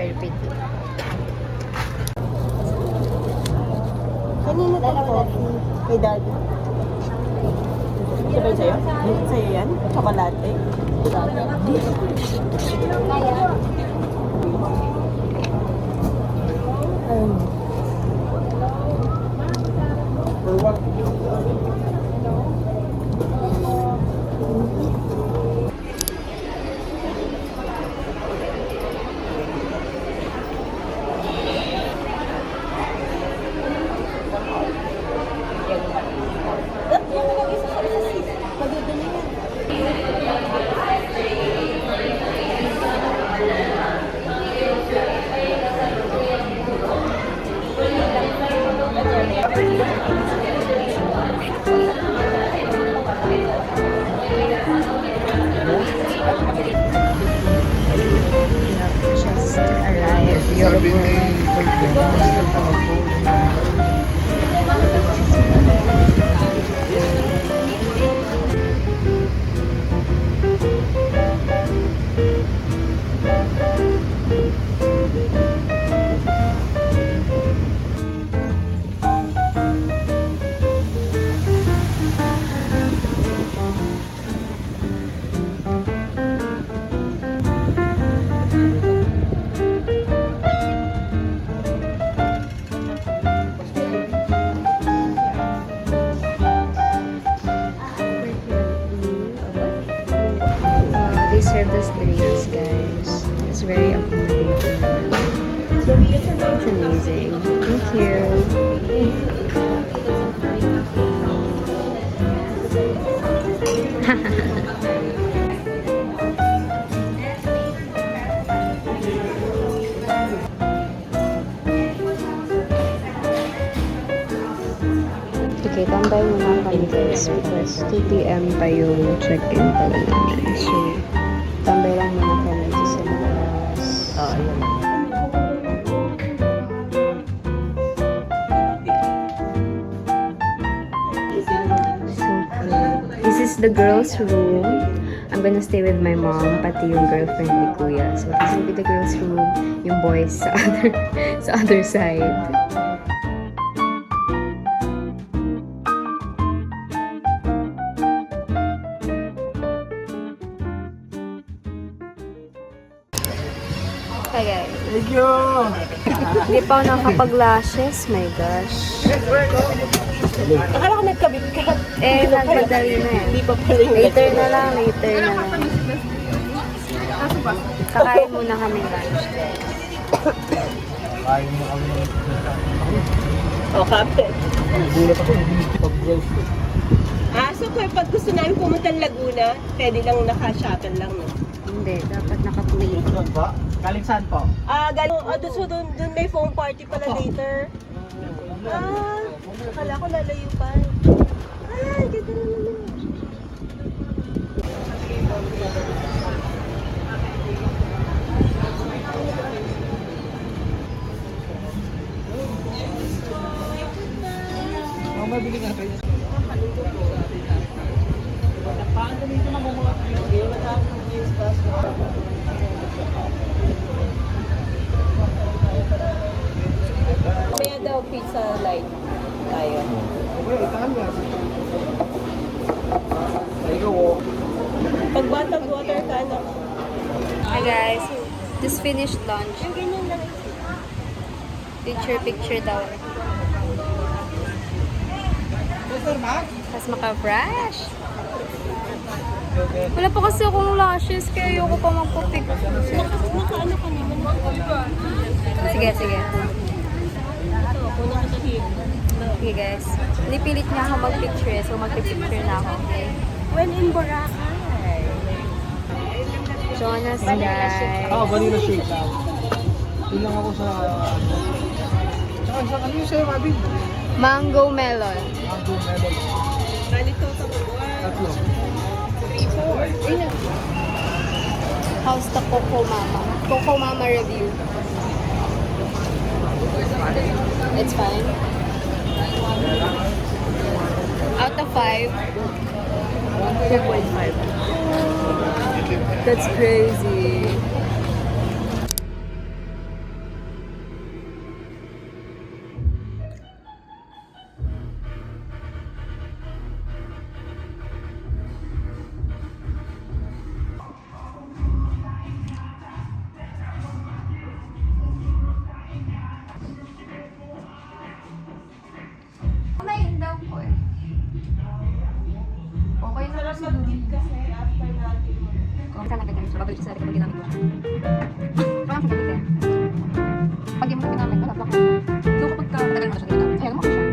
Very pretty. Kanina to coffee. Kay daddy. Sabay sa'yo? Sa'yo yan? Chocolate? Just arrived. Your they serve us drinks, guys. It's very accommodating. It's amazing. Thank you. Okay, tambay muna kami guys because 2 p.m. pa yung check-in pala namin. So, tambay lang muna kami sa labas. Ayan. So cool. This is the girls' room. I'm gonna stay with my mom, pati yung girlfriend ni Kuya. So, this will be the girls' room. Yung boys sa other side. Hi guys. Thank you! Hindi pa ako nakapag-lashes. My gosh. Akala ko nagkabit ka. Eh, nagpadali na eh. Hindi pa pala yung Later na lang. Kakain muna kami lunch. O, kape. Gulat ako, hindi pag-browse ko. So pag gusto namin pumunta ng Laguna, pwede lang naka-shuttle lang, no? Hindi, dapat naka-plane. Doon ba? Galing saan po? Doon may foam party pala later. Akala ko lalayo pa. Ganda na naman. Mabili nga kayo. Kaya daw pizza light tayo. Pag batag water ka na. Hi guys, just finished lunch. Yung ganyan lang. Picture daw. Tapos maka-brush. Wala pa kasi akong lashes, kaya ayoko pa magpapik. Naka-ano ka naman. Sige. Ako nakasahin. Okay guys. Nipilit niya ako mag-picture, so mag-picture na ako. Okay? When in Boracay. Jonas guys. Vanilla shake. Doon lang ako sa... Saan ano yung sa'yo, Mabi? Mango melon. Mango melon. Ganito sa Tatlo. 3, 4. How's the Coco Mama? Coco Mama review. It's fine. Out of 5. 2.5. That's crazy. Saan natin guys? Babalik siya sa atin kapag ginamit ko siya. Parang siya gamit eh. Pag di mo siya ginamit, wala block. So kapag matagal mo na siya ginamit, ayan mo siya.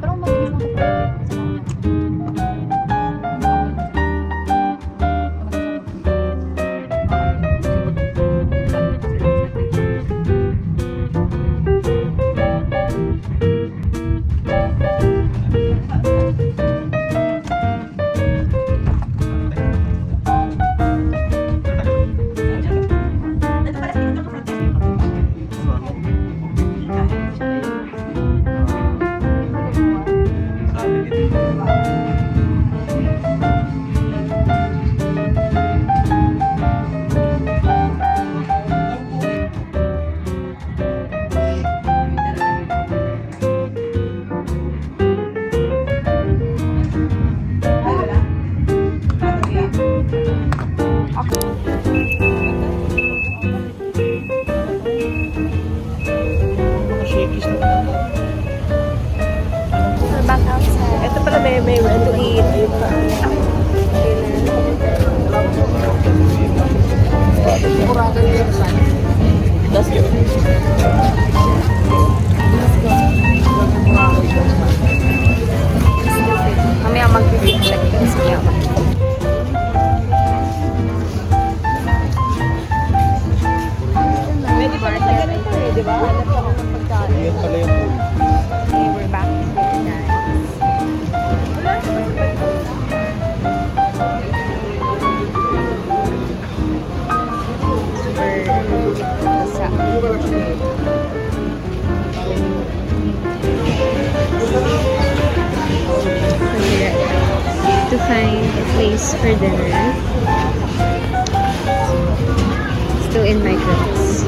Pero mabilis mo siya. Shakey's na. We're back outside. Ito pala may when to eat. Ayun pa. Let's go. Mamaya mag-check din sa kaya. Pwede pa rin na ganito eh, di ba? Hanap ako ng pagkain. Yan pala yung pool. Okay, we're back here guys. To find a place for dinner. Still in my clothes.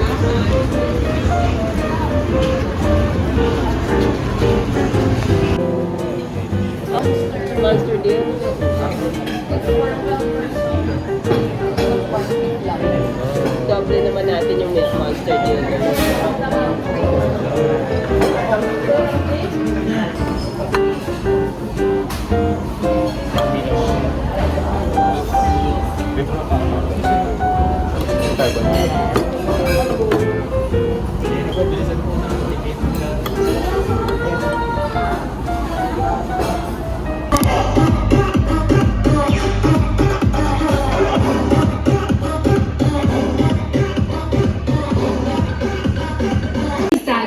Monster deal. Doble naman natin yung monster deal.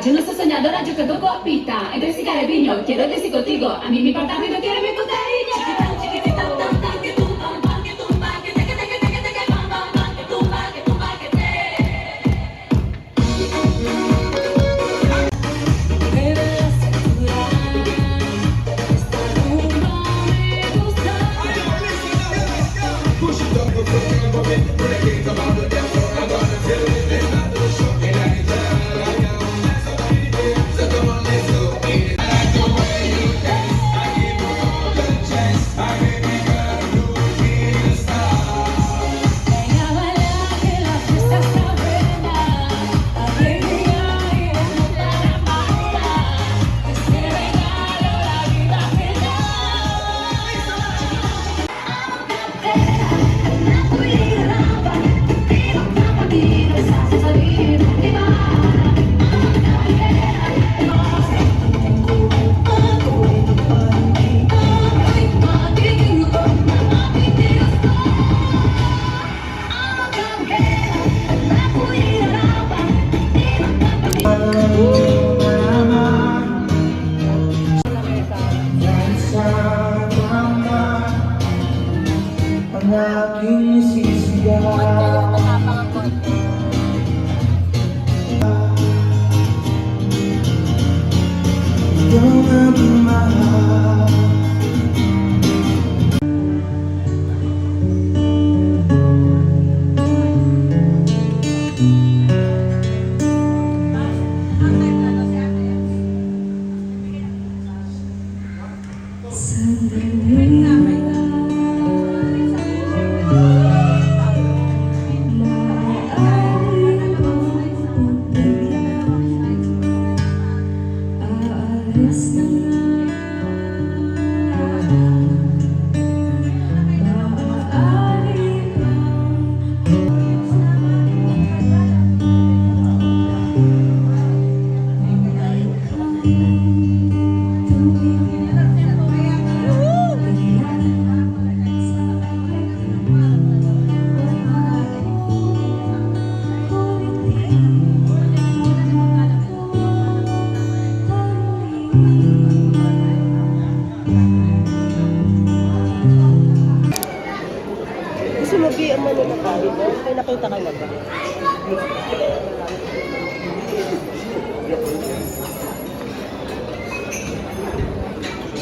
Yo no soy soñadora, yo quedo copita. Entre si caribeño, quiero decir contigo. A mí mi parte no quiere ver con cariño. Chiquitita, tan, tan, que tum, pam, pam, que tum, pam, que te, que te, que te, que te, que pam, pam, pam, que tum, pam, que tum, pam, que te. Mueve la cintura, esta rumba me gusta. Venga a bailar que la fiesta está buena, alegría y la lambanza, este regalo la vida me da. Ang aking sisigaw. Ikaw na bumahal. Aalis na nga tayo doon. May nakita ka na ba?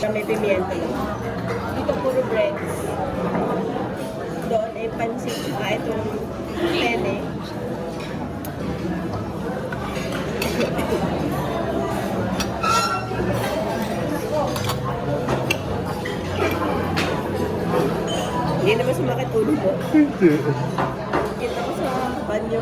May pimienta lang. Dito puro breads. Doon ay pansit. Itong pene. Hindi naman sumakit ulo mo. Hindi. Kita ko sa banyo.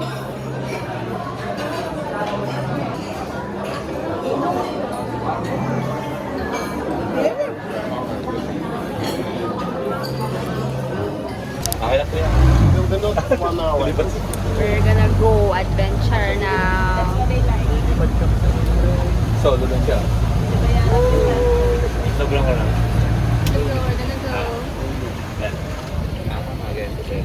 Okay na po yan. Yung ganun, 1 hour. We're gonna go adventure now. Solo lang siya. Sobrang ko lang. We're gonna go. Yan. Okay, okay.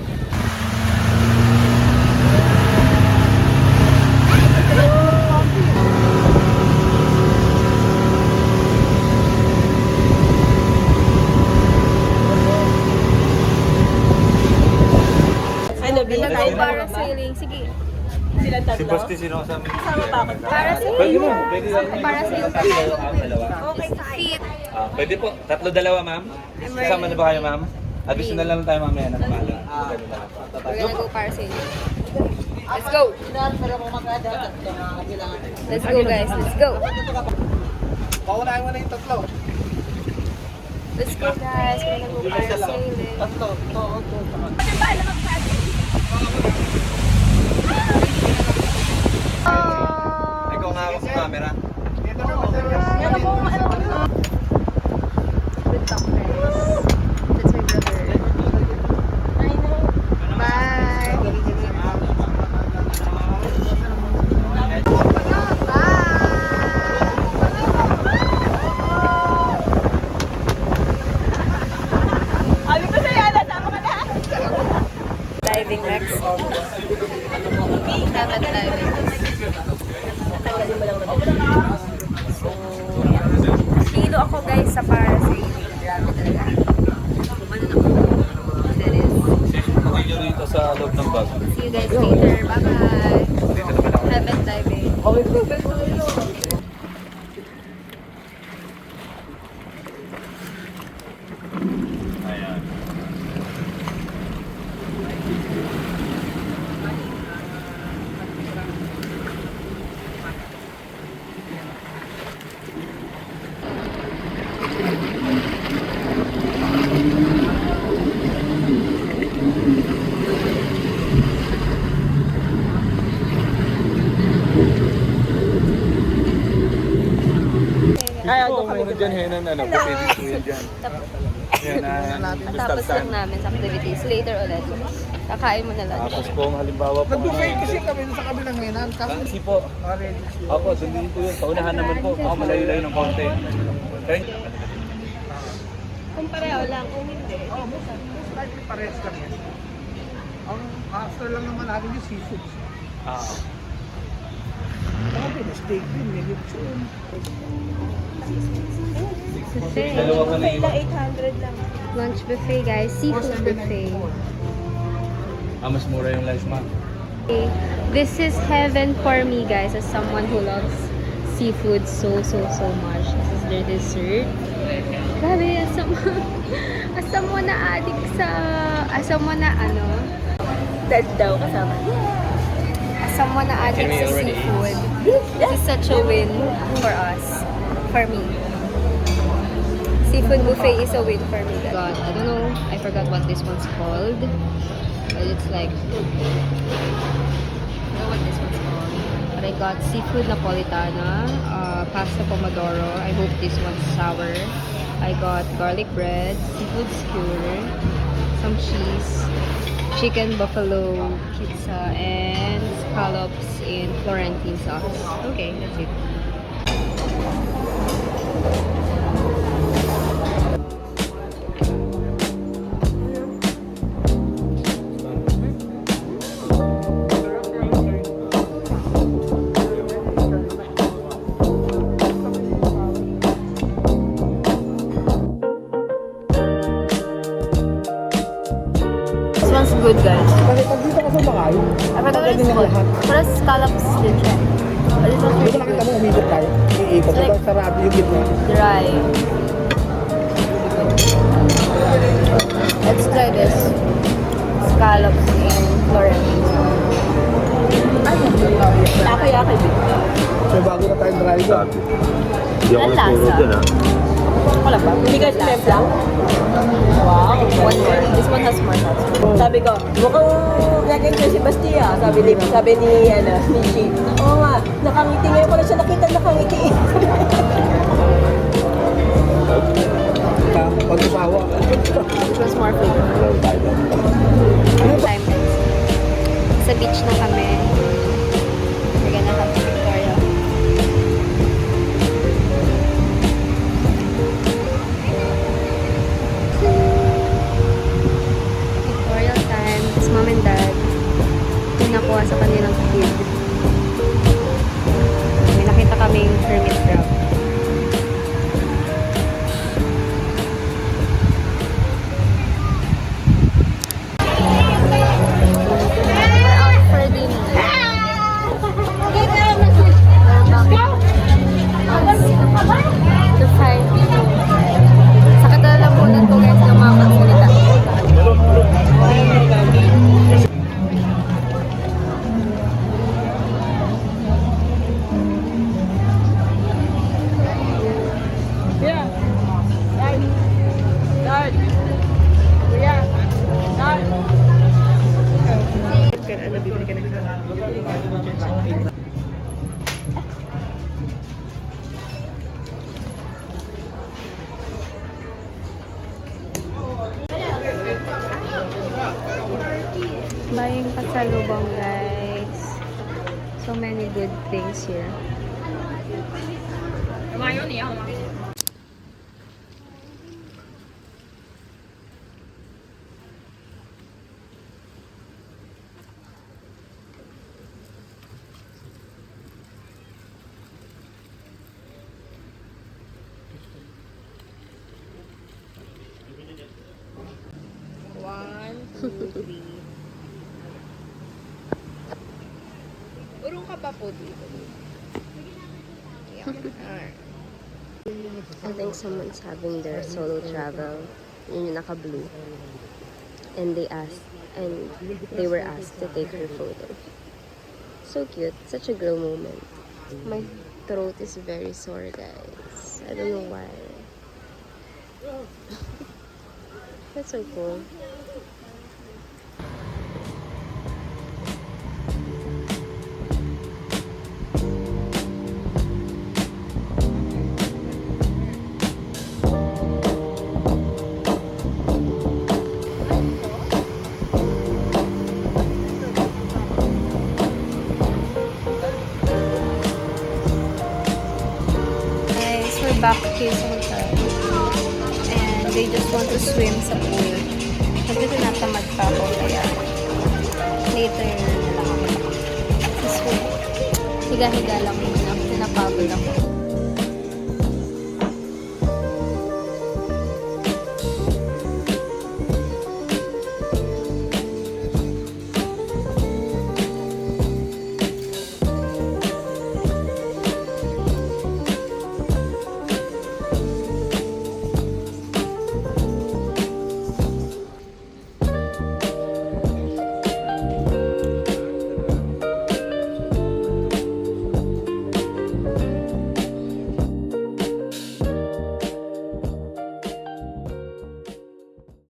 Ano, Gonna binigay go parasailing. Sige. sila Si tatlo? Basti, sino kasama niyo? Kasama pa ako. Parasailing. Pwede mo. Pwede lang. Parasailing. Dalawa. Okay, Feet. Pwede po. Tatlo dalawa, ma'am. Kasama na ba kayo, ma'am? Additional lang tayo mamaya ng pala. We're gonna go parasailing. Let's go. Let's go, guys. Let's go. Paunahin mo na yung tatlo. Let's go, guys. We're gonna go parasailing. Tatlo. Ikaw nga ako sa camera. Dito na, materials. Good talk, guys. That's my brother. Bye. Sabi ko sa'yo, nasama ka na. Diving next. Dapat diving. Tanggalin mo lang na. So, hilo ako guys sa parasailing. Grabe talaga. Ano na ako? That is. Pagay nyo rito sa loob ng bag. See you guys later. Bye-bye. Dito naman ako. Heaven diving. Ayan. Ay, Oo, doon kami meron dyan, Henan, ano, pwede po yan dyan. Yan, Ang tapos lang namin sa activities. Later ulit. Kakain mo na lang. Tapos kung halimbawa po, Nag-buffet kasi kami sa kabilang menan. kasi po, opo, doon po yun. Paunahan naman po, baka malayo-layo ng konti. Okay? Kung pareho lang, kung hindi. Oh, most likely parehas lang yan. Ang after lang naman natin yung seafood. Sabi, na steak din, may lechon. Buffet. Dalawa ka na Buffet lang, iwan. 800 lang. Lunch buffet guys. Seafood buffet. Mas mura yung life, ma'am. Okay. This is heaven for me guys as someone who loves seafood so much. This is their dessert. Grabe, as someone na addict sa as someone na ano, Dad daw kasama. as someone na addict sa seafood. This is such a win for us. For me. Seafood buffet is a win for me. God, I don't know. I forgot what this one's called. But it's like, I don't know what this one's called. But I got seafood napolitana, pasta pomodoro. I hope this one's sour. I got garlic bread, seafood skewer, some cheese, chicken buffalo pizza, and scallops in Florentine sauce. Okay, that's it. This one's good, guys. sumakay. But Pwede it's na good. lahat. Pero scallops din siya. But it was Dito really nakita good. mo, umikot tayo. Iikot. Like- Ito, sarap yung gitna. Dry. Let's try this. Scallops in Florence. Yakay-yakay. So, bago na tayong driver. Hindi ako Ang nagturo lasa. dyan, ha? Wala ba? Hindi ka sinemplang? Wow. One more. This one has more sauce. Sabi ko, mukhang naging ko si Bastia. Sabi ni Chi. Oo nga, nakangiti. Ngayon ko na siya nakita nakangiti. Pag-usawa. Which was more flavorful. Time. Sa beach na kami. We're gonna have to Victoria. Victoria time. It's mom and dad. Yung nakuha sa kanilang kid. May nakita kaming hermit crab. We're out for dinner. The fried pino. Sakit na lambunan ko guys ng mga magsalita. Buying pasalubong guys. So many good things here. Urong ka pa po dito. I think someone's having their solo travel. Yun yung naka-blue. And they were asked to take her photo. So cute. Such a girl moment. My throat is very sore, guys. I don't know why. That's so cool. Guys, we're back here sa hotel. And they just want to swim sa pool. Kasi tinatamad pa ako, kaya later na lang ako. Swim. Higa-higa lang muna. Pinapagod ako.